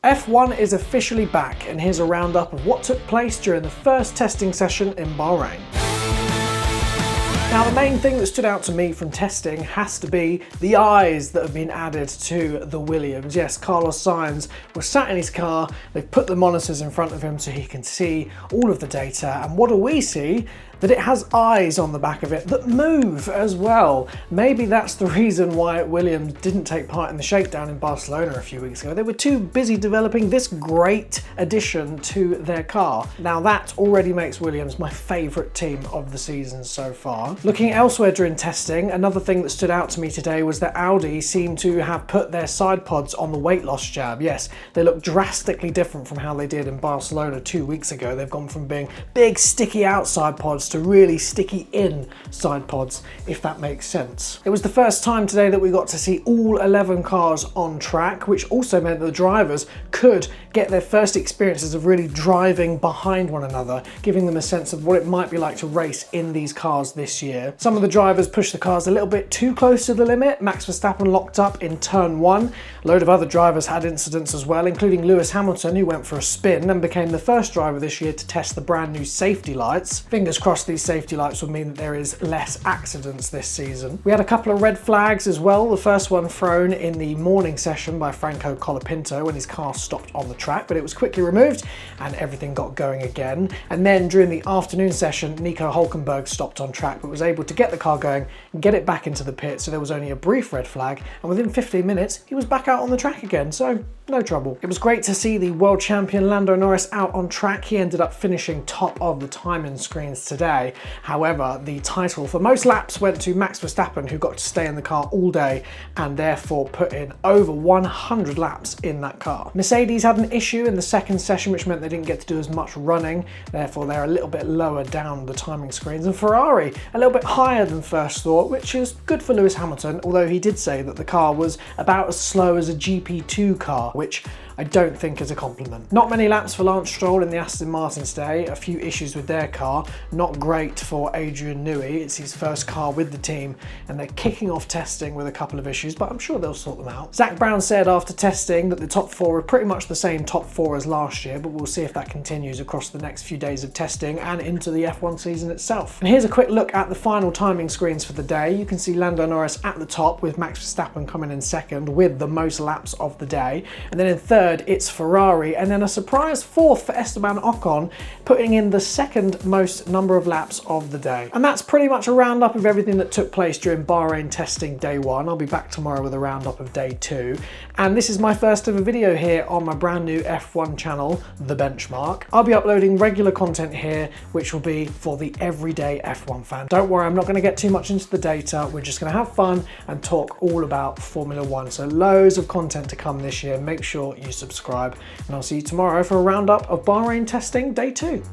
F1 is officially back, and here's a roundup of what took place during the first testing session in Bahrain. Now, the main thing that stood out to me from testing has to be the eyes that have been added to the Williams. Yes, Carlos Sainz was sat in his car, they've put the monitors in front of him so he can see all of the data, and what do we see? That it has eyes on the back of it that move as well. Maybe that's the reason why Williams didn't take part in the shakedown in Barcelona a few weeks ago. They were too busy developing this great addition to their car. Now that already makes Williams my favourite team of the season so far. Looking elsewhere during testing, another thing that stood out to me today was that Audi seemed to have put their side pods on the weight loss jab. Yes, they look drastically different from how they did in Barcelona 2 weeks ago. They've gone from being big sticky outside pods to really sticky in side pods, if that makes sense. It was the first time today that we got to see all 11 cars on track, which also meant that the drivers could get their first experiences of really driving behind one another, giving them a sense of what it might be like to race in these cars this year. Some of the drivers pushed the cars a little bit too close to the limit. Max Verstappen locked up in turn 1. A load of other drivers had incidents as well, including Lewis Hamilton, who went for a spin and became the first driver this year to test the brand new safety lights. Fingers crossed these safety lights will mean that there is less accidents this season. We had a couple of red flags as well. The first one thrown in the morning session by Franco Colapinto when his car stopped on the track, but it was quickly removed and everything got going again. And then during the afternoon session, Nico Hülkenberg stopped on track but was able to get the car going and get it back into the pit, so there was only a brief red flag, and within 15 minutes he was back out on the track again, so no trouble. It was great to see the world champion Lando Norris out on track. He ended up finishing top of the timing screens today. However, the title for most laps went to Max Verstappen, who got to stay in the car all day and therefore put in over 100 laps in that car. Mercedes had an issue in the second session, which meant they didn't get to do as much running, therefore they're a little bit lower down the timing screens, and Ferrari a little bit higher than first thought, which is good for Lewis Hamilton, although he did say that the car was about as slow as a GP2 car, which I don't think is a compliment. Not many laps for Lance Stroll in the Aston Martin today, a few issues with their car, not great for Adrian Newey. It's his first car with the team and they're kicking off testing with a couple of issues, but I'm sure they'll sort them out. Zach Brown said after testing that the top 4 are pretty much the same top 4 as last year, but we'll see if that continues across the next few days of testing and into the F1 season itself. And here's a quick look at the final timing screens for the day. You can see Lando Norris at the top with Max Verstappen coming in second with the most laps of the day, and then in third it's Ferrari, and then a surprise fourth for Esteban Ocon, putting in the second most number of laps of the day. And that's pretty much a roundup of everything that took place during Bahrain testing day 1. I'll be back tomorrow with a roundup of day 2. And this is my first ever video here on my brand new F1 channel, The Benchmark. I'll be uploading regular content here, which will be for the everyday F1 fan. Don't worry, I'm not going to get too much into the data. We're just going to have fun and talk all about Formula 1. So loads of content to come this year. Make sure you subscribe, and I'll see you tomorrow for a roundup of Bahrain testing day 2.